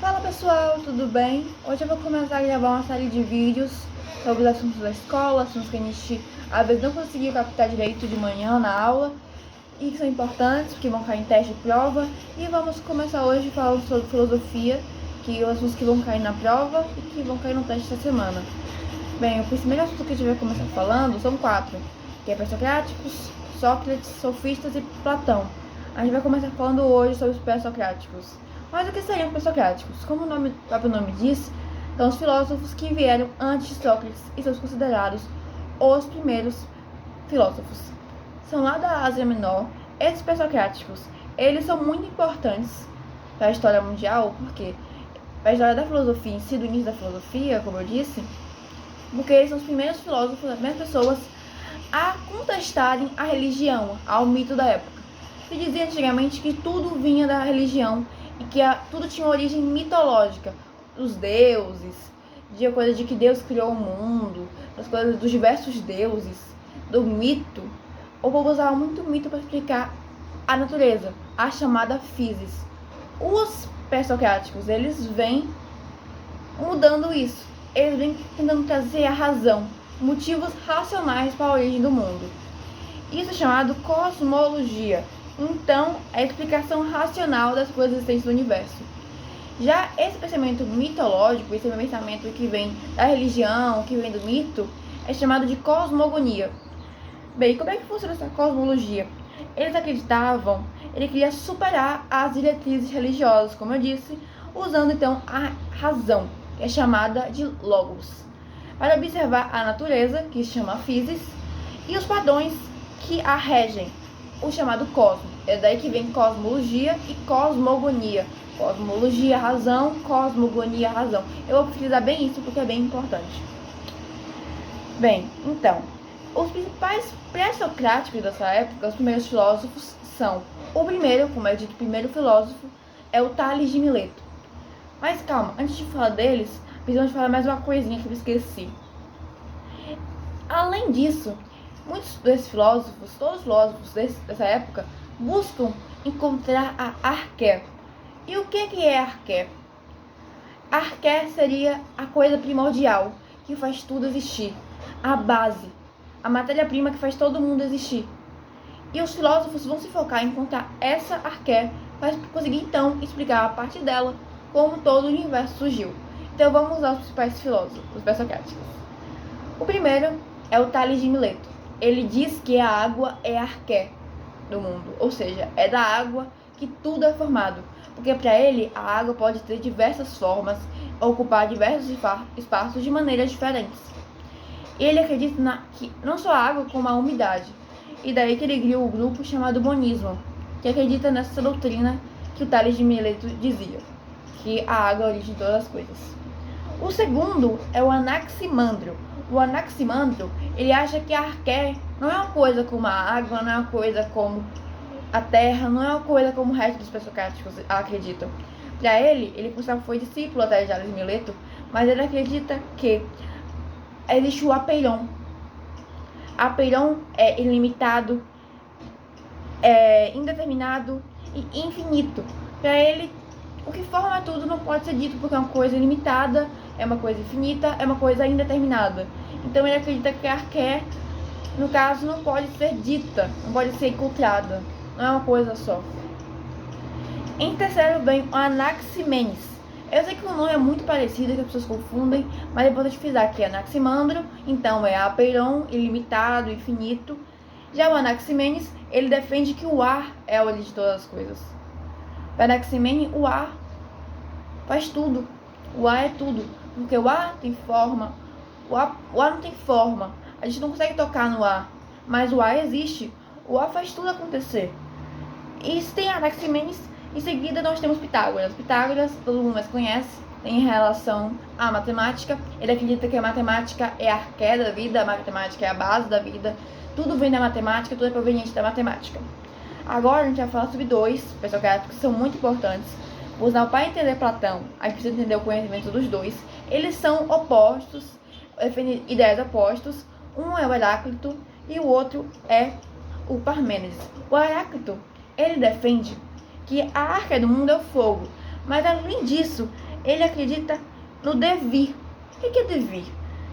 Fala pessoal, tudo bem? Hoje eu vou começar a gravar uma série de vídeos sobre os assuntos da escola, assuntos que a gente às vezes não conseguiu captar direito de manhã na aula e que são importantes, porque vão cair em teste de prova. E vamos começar hoje falando sobre filosofia, que são os assuntos que vão cair na prova e que vão cair no teste essa semana. Bem, o primeiro assunto que a gente vai começar falando são 4, que é pré-socráticos, Sócrates, sofistas e Platão. A gente vai começar falando hoje sobre os pré-socráticos. Mas o que seriam os pré-socráticos? Como o próprio nome diz, são os filósofos que vieram antes de Sócrates e são considerados os primeiros filósofos. São lá da Ásia Menor. Esses pré-socráticos, eles são muito importantes para a história mundial, porque para a história da filosofia em si, do início da filosofia, como eu disse, porque eles são os primeiros filósofos, as primeiras pessoas a contestarem a religião, ao mito da época. Se dizia antigamente que tudo vinha da religião e que tudo tinha origem mitológica, dos deuses, de a coisa de que Deus criou o mundo, das coisas dos diversos deuses, do mito. O povo usava muito mito para explicar a natureza, a chamada physis. Os pré-socráticos, eles vêm mudando isso. Eles vêm tentando trazer a razão, motivos racionais para a origem do mundo. Isso é chamado cosmologia. Então, é a explicação racional das coisas existentes do universo. Já esse pensamento mitológico, esse pensamento que vem da religião, que vem do mito, é chamado de cosmogonia. Bem, como é que funciona essa cosmologia? Eles acreditavam, ele queria superar as diretrizes religiosas, como eu disse, usando então a razão, que é chamada de logos, para observar a natureza, que se chama physis, e os padrões que a regem, o chamado cosmos. É daí que vem cosmologia e cosmogonia. Cosmologia, razão, cosmogonia, razão. Eu vou frisar bem isso porque é bem importante. Bem, então, os principais pré-socráticos dessa época, os primeiros filósofos, são o primeiro, como é dito, o primeiro filósofo é o Tales de Mileto. Mas calma, antes de falar deles, precisamos falar mais uma coisinha que eu esqueci. Além disso, muitos desses filósofos, todos os filósofos dessa época, buscam encontrar a arqué. E o que é arqué? Arqué seria a coisa primordial, que faz tudo existir, a base, a matéria-prima que faz todo mundo existir. E os filósofos vão se focar em encontrar essa arqué para conseguir então explicar a partir dela como todo o universo surgiu. Então vamos usar os principais filósofos, os pré-socráticos. O primeiro é o Tales de Mileto. Ele diz que a água é a arqué do mundo, ou seja, é da água que tudo é formado. Porque para ele, a água pode ter diversas formas, ocupar diversos espaços de maneiras diferentes. Ele acredita que não só a água, como a umidade. E daí que ele criou o grupo chamado Monismo, que acredita nessa doutrina que o Tales de Mileto dizia, que a água é a origem de todas as coisas. O segundo é o Anaximandro. O Anaximandro, ele acha que a arqué não é uma coisa como a água, não é uma coisa como a terra, não é uma coisa como o resto dos pré-socráticos acreditam. Para ele foi discípulo até de Tales de Mileto, mas ele acredita que existe o apeiron. Apeiron é ilimitado, é indeterminado e infinito. Para ele, o que forma tudo não pode ser dito porque é uma coisa limitada, é uma coisa infinita, é uma coisa indeterminada. Então ele acredita que a arqué, no caso, não pode ser dita, não pode ser encontrada, não é uma coisa só. Em terceiro vem o Anaximenes. Eu sei que o nome é muito parecido, que as pessoas confundem, mas depois eu te frisar que é Anaximandro, então é apeiron, ilimitado, infinito. Já o Anaximenes, ele defende que o ar é a origem de todas as coisas. Para Anaximenes, o ar faz tudo. O ar é tudo. Porque o ar tem forma. O ar não tem forma. A gente não consegue tocar no ar. Mas o ar existe. O ar faz tudo acontecer. E se tem Anaximenes, em seguida nós temos Pitágoras. Pitágoras, todo mundo mais conhece, tem relação à matemática. Ele acredita que a matemática é a arqué da vida, a matemática é a base da vida. Tudo vem da matemática, tudo é proveniente da matemática. Agora a gente vai falar sobre dois pré-socráticos que são muito importantes. Para entender Platão, a gente precisa entender o conhecimento dos dois. Eles são opostos, defendem ideias opostas. Um é o Heráclito e o outro é o Parmênides. O Heráclito, ele defende que a arca do mundo é o fogo, mas além disso, ele acredita no devir. O que é devir?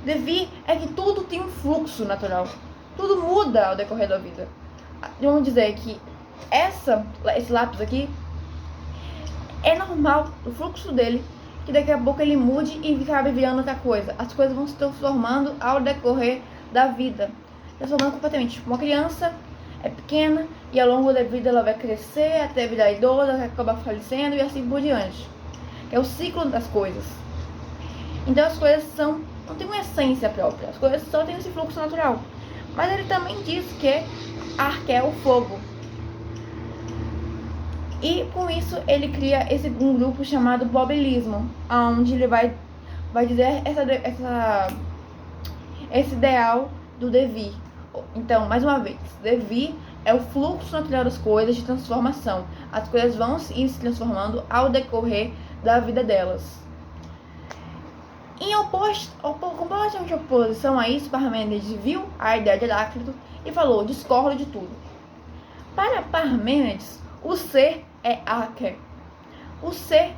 Devir é que tudo tem um fluxo natural. Tudo muda ao decorrer da vida. Vamos dizer que esse lápis aqui é normal, o fluxo dele, que daqui a pouco ele mude e acabe virando outra coisa. As coisas vão se transformando ao decorrer da vida, transformando completamente. Uma criança é pequena e ao longo da vida ela vai crescer até virar idosa, vai acabar falecendo e assim por diante. É o ciclo das coisas. Então as coisas não tem uma essência própria, as coisas só têm esse fluxo natural. Mas ele também diz que Arque é o fogo. E com isso ele cria um grupo chamado Bobelismo, onde ele vai dizer esse ideal do devir. Então, mais uma vez, devir é o fluxo natural das coisas de transformação. As coisas vão ir se transformando ao decorrer da vida delas. Completamente em oposição a isso, Parmênides viu a ideia de Heráclito e falou: discordo de tudo. Para Parmênides, o ser é Arque. O ser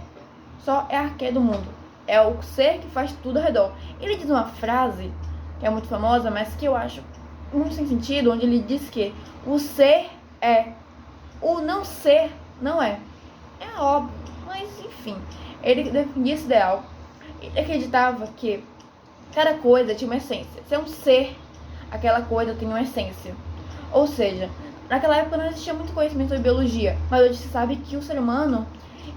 só é Arque do mundo. É o ser que faz tudo ao redor. Ele diz uma frase que é muito famosa, mas que eu acho muito sem sentido, onde ele diz que o ser é, o não ser não é. É óbvio, mas enfim, ele defendia esse ideal. Ele acreditava que cada coisa tinha uma essência. Se é um ser, aquela coisa tem uma essência. Ou seja, naquela época não existia muito conhecimento sobre biologia, mas hoje se sabe que o ser humano,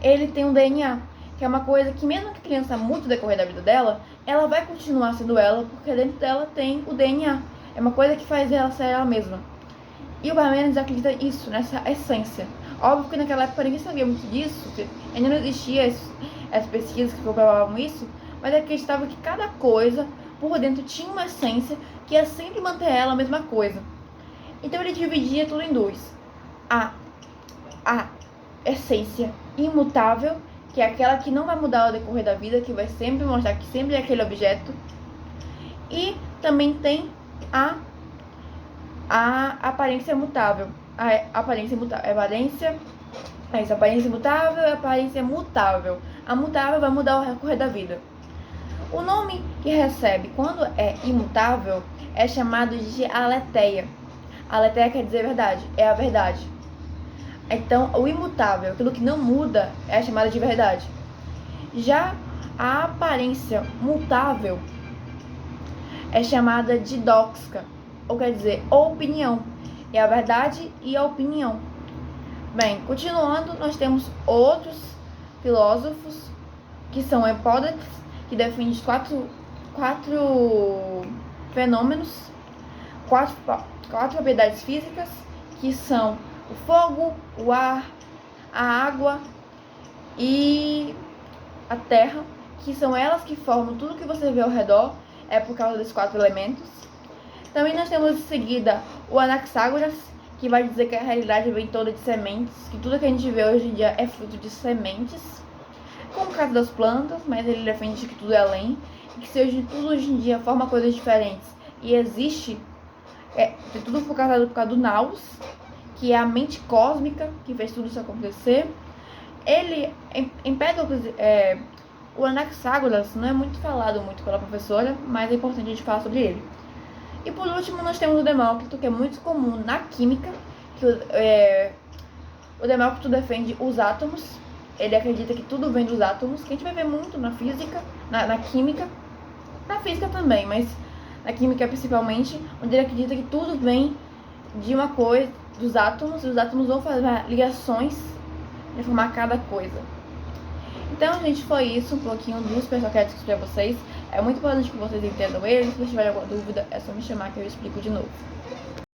ele tem um DNA, que é uma coisa que mesmo que a criança mude no decorrer da vida dela, ela vai continuar sendo ela, porque dentro dela tem o DNA. É uma coisa que faz ela ser ela mesma. E o Parmênides acredita isso, nessa essência. Óbvio que naquela época ninguém sabia muito disso, ainda não existia as pesquisas que comprovavam isso, mas acreditava que cada coisa por dentro tinha uma essência que ia sempre manter ela a mesma coisa. Então ele dividia tudo em dois: a essência imutável, que é aquela que não vai mudar ao decorrer da vida, que vai sempre mostrar que sempre é aquele objeto, e também tem a aparência mutável. A aparência imutável e a aparência mutável. A mutável vai mudar ao decorrer da vida. O nome que recebe quando é imutável é chamado de aletheia. Aletheia quer dizer verdade, é a verdade. Então, o imutável, aquilo que não muda, é chamado de verdade. Já a aparência mutável é chamada de dóxica, ou quer dizer opinião. É a verdade e a opinião. Bem, continuando, nós temos outros filósofos, que são Hipócrates, que defende quatro fenômenos, quatro propriedades físicas, que são o fogo, o ar, a água e a terra, que são elas que formam tudo que você vê ao redor, é por causa desses 4 elementos. Também nós temos em seguida o Anaxágoras, que vai dizer que a realidade vem toda de sementes, que tudo que a gente vê hoje em dia é fruto de sementes, como o caso das plantas, mas ele defende que tudo é além, e que tudo hoje em dia forma coisas diferentes e existe, tudo por causa do Naus, que é a mente cósmica que fez tudo isso acontecer. Ele, Empédocles, o Anaxágoras não é muito falado pela professora, mas é importante a gente falar sobre ele. E por último nós temos o Demócrito, que é muito comum na química, que o Demócrito defende os átomos. Ele acredita que tudo vem dos átomos, que a gente vai ver muito na física, na química, na física também, mas na química principalmente, onde ele acredita que tudo vem de uma coisa, dos átomos, e os átomos vão fazer ligações de formar cada coisa. Então, gente, foi isso, um pouquinho dos persoquéticos para vocês. É muito importante que vocês entendam eles. Se vocês tiverem alguma dúvida, é só me chamar que eu explico de novo.